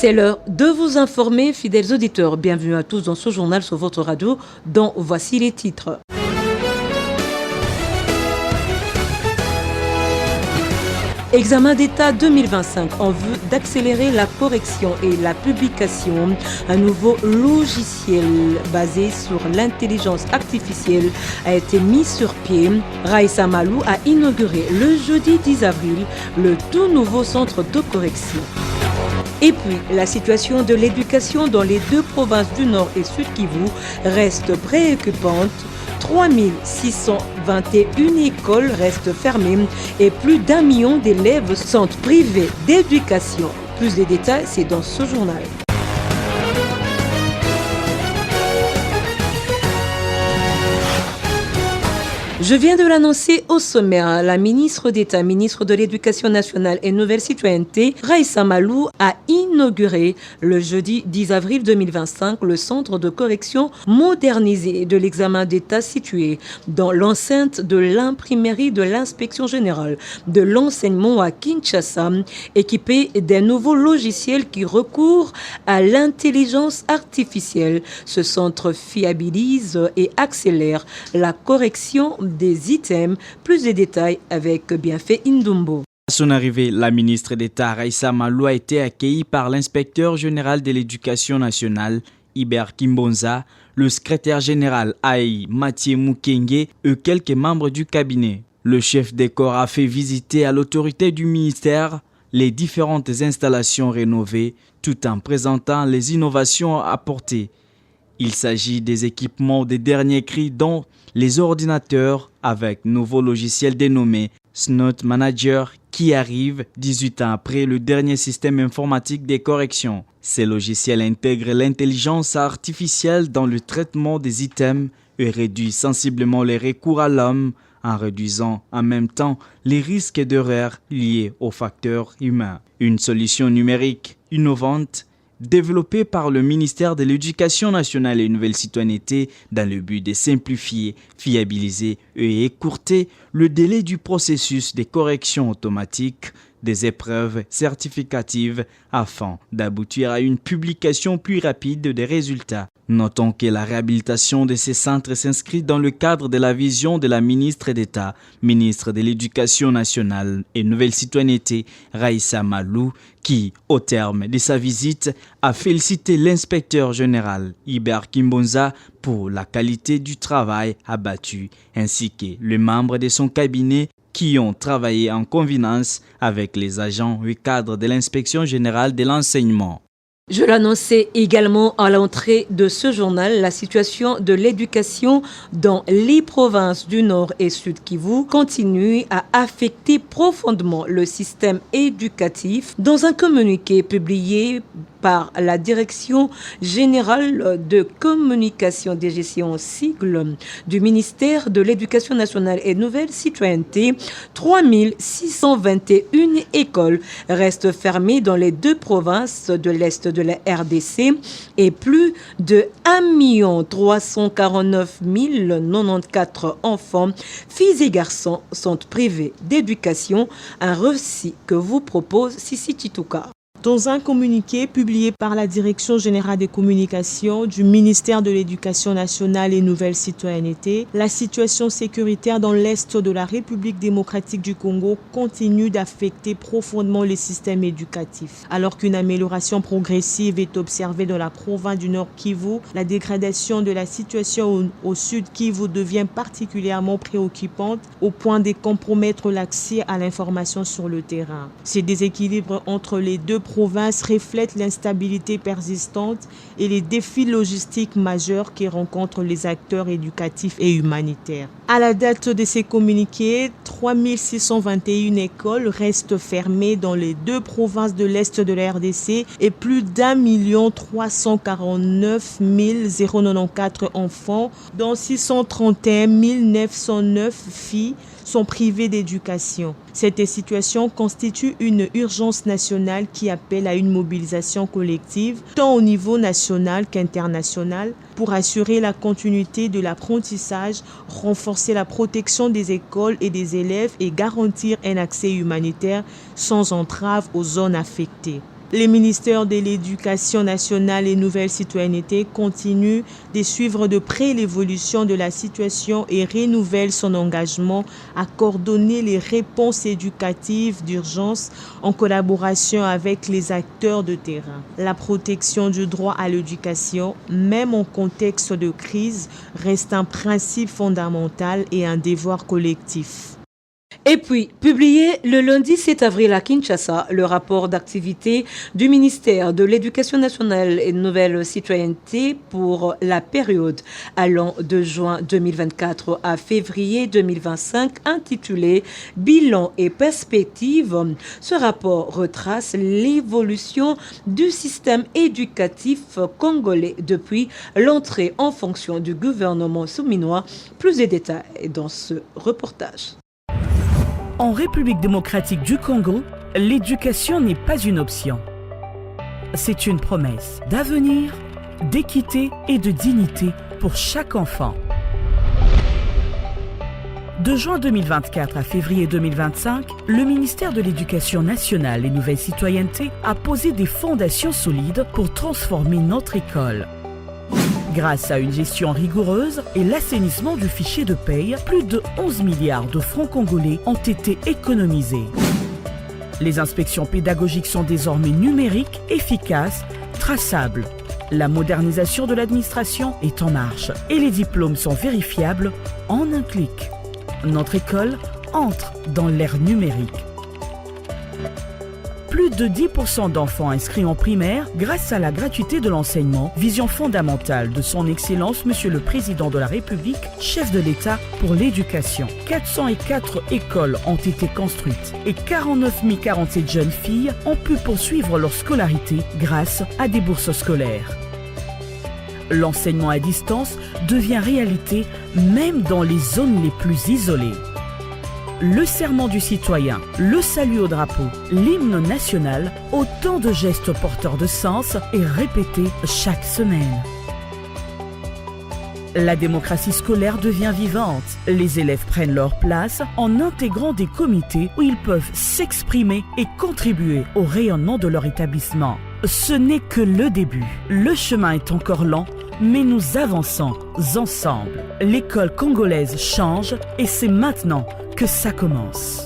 C'est l'heure de vous informer, fidèles auditeurs. Bienvenue à tous dans ce journal sur votre radio, dont voici les titres. Examen d'État 2025 en vue d'accélérer la correction et la publication. Un nouveau logiciel basé sur l'intelligence artificielle a été mis sur pied. Raissa Malou a inauguré le jeudi 10 avril le tout nouveau centre de correction. Et puis, la situation de l'éducation dans les deux provinces du Nord et Sud Kivu reste préoccupante. 3621 écoles restent fermées et plus d'1 million d'élèves sont privés d'éducation. Plus de détails, c'est dans ce journal. Je viens de l'annoncer au sommaire. La ministre d'État, ministre de l'Éducation nationale et Nouvelle Citoyenneté, Raissa Malou, a inauguré le jeudi 10 avril 2025 le centre de correction modernisé de l'examen d'État situé dans l'enceinte de l'imprimerie de l'inspection générale de l'enseignement à Kinshasa, équipé d'un nouveau logiciel qui recourt à l'intelligence artificielle. Ce centre fiabilise et accélère la correction des items. Plus de détails avec Bienfait Indumbo. À son arrivée, la ministre d'État Raissa Malou a été accueillie par l'inspecteur général de l'Éducation nationale, Hubert Kimbonza, le secrétaire général Aïe Mathieu Mukenge et quelques membres du cabinet. Le chef des corps a fait visiter à l'autorité du ministère les différentes installations rénovées tout en présentant les innovations apportées. Il s'agit des équipements des derniers cris dont les ordinateurs avec nouveau logiciel dénommé Snot Manager qui arrive 18 ans après le dernier système informatique des corrections. Ces logiciels intègrent l'intelligence artificielle dans le traitement des items et réduit sensiblement les recours à l'homme en réduisant en même temps les risques d'erreurs liés aux facteurs humains. Une solution numérique innovante développé par le ministère de l'Éducation nationale et Nouvelle Citoyenneté dans le but de simplifier, fiabiliser et écourter le délai du processus de correction automatique des épreuves certificatives afin d'aboutir à une publication plus rapide des résultats. Notons que la réhabilitation de ces centres s'inscrit dans le cadre de la vision de la ministre d'État, ministre de l'Éducation nationale et Nouvelle Citoyenneté, Raissa Malou, qui, au terme de sa visite, a félicité l'inspecteur général Hubert Kimbonza pour la qualité du travail abattu, ainsi que les membres de son cabinet qui ont travaillé en convenance avec les agents et cadres de l'inspection générale de l'enseignement. Je l'annonçais également à l'entrée de ce journal, la situation de l'éducation dans les provinces du Nord et Sud Kivu continue à affecter profondément le système éducatif. Dans un communiqué publié par la Direction générale de communication des gestions sigle du ministère de l'Éducation nationale et Nouvelle Citoyenneté, 3621 écoles restent fermées dans les deux provinces de l'Est de la RDC et plus de 1 349 094 enfants, filles et garçons, sont privés d'éducation. Un récit que vous propose Sissi Titouka. Dans un communiqué publié par la Direction générale des communications du ministère de l'Éducation nationale et Nouvelle Citoyenneté, la situation sécuritaire dans l'Est de la République démocratique du Congo continue d'affecter profondément les systèmes éducatifs. Alors qu'une amélioration progressive est observée dans la province du Nord Kivu, la dégradation de la situation au Sud Kivu devient particulièrement préoccupante au point de compromettre l'accès à l'information sur le terrain. Ces déséquilibres entre les deux province reflète l'instabilité persistante et les défis logistiques majeurs que rencontrent les acteurs éducatifs et humanitaires. À la date de ces communiqués, 3621 écoles restent fermées dans les deux provinces de l'Est de la RDC et plus d'1 349 094 enfants, dont 631 909 filles, sont privés d'éducation. Cette situation constitue une urgence nationale qui appelle à une mobilisation collective, tant au niveau national qu'international, pour assurer la continuité de l'apprentissage, renforcer la protection des écoles et des élèves et garantir un accès humanitaire sans entrave aux zones affectées. Les ministères de l'Éducation nationale et Nouvelle Citoyenneté continuent de suivre de près l'évolution de la situation et renouvellent son engagement à coordonner les réponses éducatives d'urgence en collaboration avec les acteurs de terrain. La protection du droit à l'éducation, même en contexte de crise, reste un principe fondamental et un devoir collectif. Et puis, publié le lundi 7 avril à Kinshasa, le rapport d'activité du ministère de l'Éducation nationale et de Nouvelle Citoyenneté pour la période allant de juin 2024 à février 2025 intitulé « Bilan et perspectives ». Ce rapport retrace l'évolution du système éducatif congolais depuis l'entrée en fonction du gouvernement souminois. Plus de détails dans ce reportage. En République démocratique du Congo, l'éducation n'est pas une option. C'est une promesse d'avenir, d'équité et de dignité pour chaque enfant. De juin 2024 à février 2025, le ministère de l'Éducation nationale et Nouvelle Citoyenneté a posé des fondations solides pour transformer notre école. Grâce à une gestion rigoureuse et l'assainissement du fichier de paye, plus de 11 milliards de francs congolais ont été économisés. Les inspections pédagogiques sont désormais numériques, efficaces, traçables. La modernisation de l'administration est en marche et les diplômes sont vérifiables en un clic. Notre école entre dans l'ère numérique. Plus de 10% d'enfants inscrits en primaire grâce à la gratuité de l'enseignement, vision fondamentale de son Excellence Monsieur le Président de la République, chef de l'État pour l'éducation. 404 écoles ont été construites et 49 047 jeunes filles ont pu poursuivre leur scolarité grâce à des bourses scolaires. L'enseignement à distance devient réalité même dans les zones les plus isolées. Le serment du citoyen, le salut au drapeau, l'hymne national, autant de gestes porteurs de sens et répétés chaque semaine. La démocratie scolaire devient vivante. Les élèves prennent leur place en intégrant des comités où ils peuvent s'exprimer et contribuer au rayonnement de leur établissement. Ce n'est que le début. Le chemin est encore lent, mais nous avançons ensemble. L'école congolaise change et c'est maintenant que ça commence.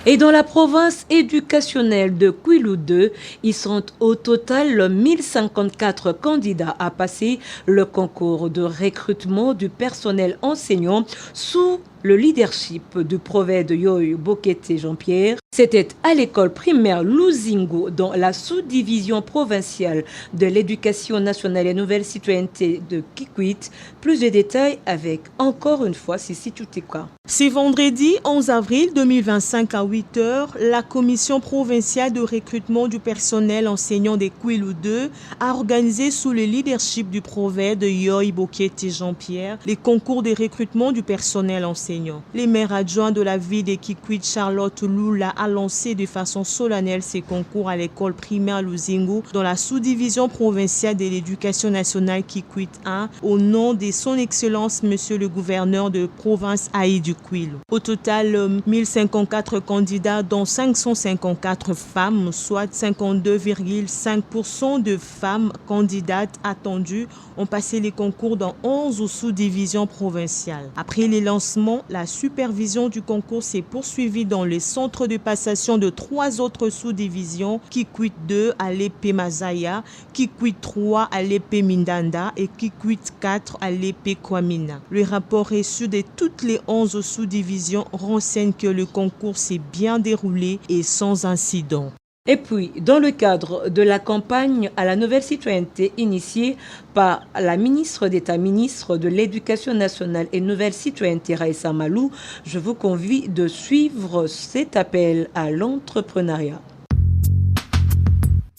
Et dans la province éducationnelle de Kwilu 2, ils sont au total 1054 candidats à passer le concours de recrutement du personnel enseignant sous le leadership du prophète Yoy Bokete Jean-Pierre. C'était à l'école primaire Luzingo dans la sous-division provinciale de l'éducation nationale et nouvelle citoyenneté de Kikwit. Plus de détails avec encore une fois Sissi Tutika. C'est vendredi 11 avril 2025 à 8h, la commission provinciale de recrutement du personnel enseignant des Kwilu 2 a organisé sous le leadership du prophète Yoy Bokete Jean-Pierre les concours de recrutement du personnel enseignant. Les maires adjoints de la ville de Kikwit, Charlotte Lula, a lancé de façon solennelle ces concours à l'école primaire Luzingo dans la sous-division provinciale de l'éducation nationale Kikwit 1 au nom de son Excellence Monsieur le gouverneur de province Haïdu Kwilu. Au total, 1054 candidats dont 554 femmes, soit 52,5% de femmes candidates attendues, ont passé les concours dans 11 sous-divisions provinciales. Après les lancements, la supervision du concours s'est poursuivie dans les centres de passation de 3 autres sous-divisions, Kikwit 2 à l'épée Mazaya, Kikwit 3 à l'épée Mindanda et Kikwit 4 à l'épée Kwamina. Le rapport reçu de toutes les 11 sous-divisions renseigne que le concours s'est bien déroulé et sans incident. Et puis, dans le cadre de la campagne à la nouvelle citoyenneté initiée par la ministre d'État, ministre de l'Éducation nationale et nouvelle citoyenneté, Raissa Malou, je vous convie de suivre cet appel à l'entrepreneuriat.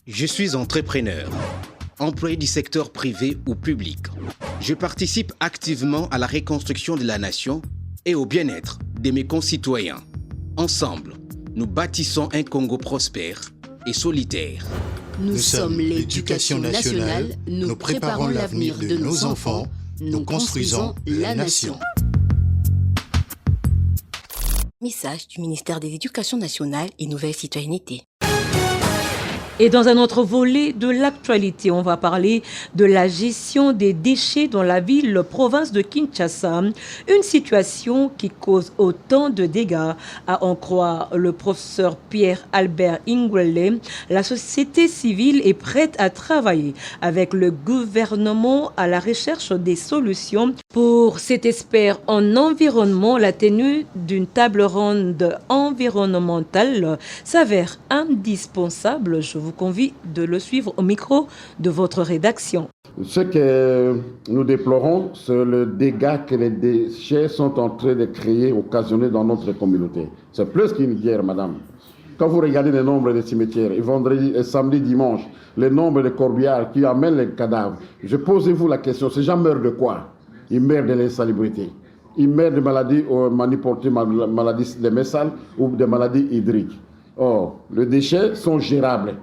Je suis entrepreneur, employé du secteur privé ou public. Je participe activement à la reconstruction de la nation et au bien-être de mes concitoyens. Ensemble, nous bâtissons un Congo prospère et solitaire. Nous sommes l'éducation nationale, nous préparons l'avenir de nos enfants, nous construisons la nation. Message du ministère de l'Éducation nationale et Nouvelle Citoyenneté. Et dans un autre volet de l'actualité, on va parler de la gestion des déchets dans la ville-province de Kinshasa. Une situation qui cause autant de dégâts. À en croire le professeur Pierre-Albert Ingwele, la société civile est prête à travailler avec le gouvernement à la recherche des solutions. Pour cet expert en environnement, la tenue d'une table ronde environnementale s'avère indispensable. Je vous convie de le suivre au micro de votre rédaction. Ce que nous déplorons, c'est le dégât que les déchets sont en train de créer, occasionner dans notre communauté. C'est plus qu'une guerre, madame. Quand vous regardez le nombre de cimetières, et vendredi, et samedi, dimanche, le nombre de corbillards qui amènent les cadavres, posez-vous la question, ces gens meurent de quoi? Ils meurent de l'insalubrité. Ils meurent de maladies manipulées, maladies des messales ou de maladies hydriques. Or, les déchets sont gérables.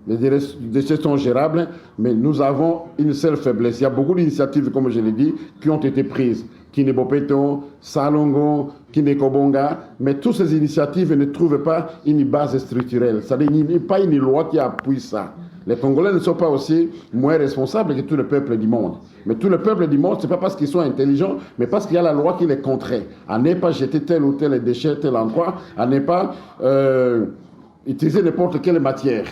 Les déchets sont gérables, mais nous avons une seule faiblesse. Il y a beaucoup d'initiatives, comme je l'ai dit, qui ont été prises. Kinebopeto, Salongo, Kinekobonga, mais toutes ces initiatives ne trouvent pas une base structurelle. C'est-à-dire qu'il n'y a pas une loi qui appuie ça. Les Congolais ne sont pas aussi moins responsables que tout le peuple du monde. Mais tout le peuple du monde, ce n'est pas parce qu'ils sont intelligents, mais parce qu'il y a la loi qui les contraint. À ne pas jeter tel ou tel déchet, tel endroit, à ne pas utiliser n'importe quelle matière.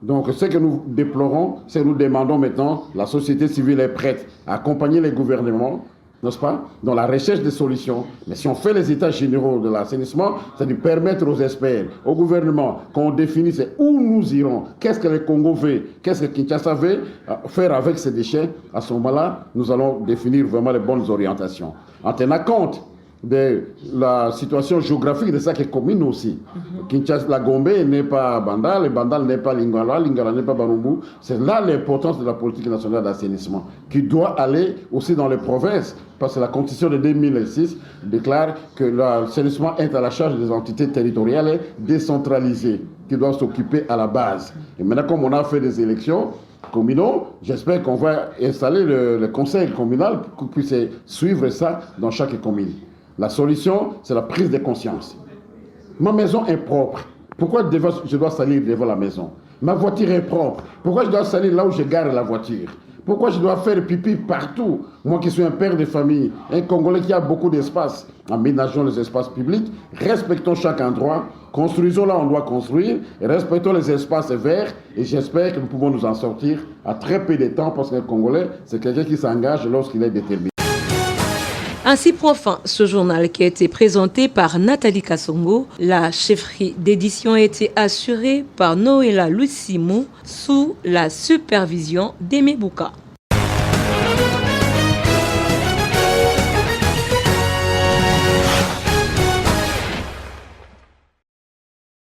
Donc ce que nous déplorons, c'est que nous demandons maintenant, la société civile est prête à accompagner les gouvernements, n'est-ce pas, dans la recherche des solutions. Mais si on fait les états généraux de l'assainissement, c'est de permettre aux experts, au gouvernement, qu'on définisse où nous irons, qu'est-ce que le Congo veut, qu'est-ce que Kinshasa veut faire avec ces déchets. À ce moment-là, nous allons définir vraiment les bonnes orientations. En tenant compte de la situation géographique de chaque commune aussi. Kinshasa, la Gombe n'est pas Bandal, et Bandal n'est pas Lingala, Lingala n'est pas Barumbu. C'est là l'importance de la politique nationale d'assainissement, qui doit aller aussi dans les provinces, parce que la Constitution de 2006 déclare que l'assainissement est à la charge des entités territoriales décentralisées, qui doivent s'occuper à la base. Et maintenant, comme on a fait des élections communaux, j'espère qu'on va installer le conseil communal pour qu'on puisse suivre ça dans chaque commune. La solution, c'est la prise de conscience. Ma maison est propre. Pourquoi je dois salir devant la maison? Ma voiture est propre. Pourquoi je dois salir là où je gare la voiture? Pourquoi je dois faire pipi partout? Moi qui suis un père de famille, un Congolais qui a beaucoup d'espace. Aménageons les espaces publics, respectons chaque endroit, construisons là où on doit construire, et respectons les espaces verts. Et j'espère que nous pouvons nous en sortir à très peu de temps, parce qu'un Congolais, c'est quelqu'un qui s'engage lorsqu'il est déterminé. Ainsi prend fin ce journal qui a été présenté par Nathalie Kassongo. La chefferie d'édition a été assurée par Noéla Lucimo sous la supervision d'Aimé Bouka.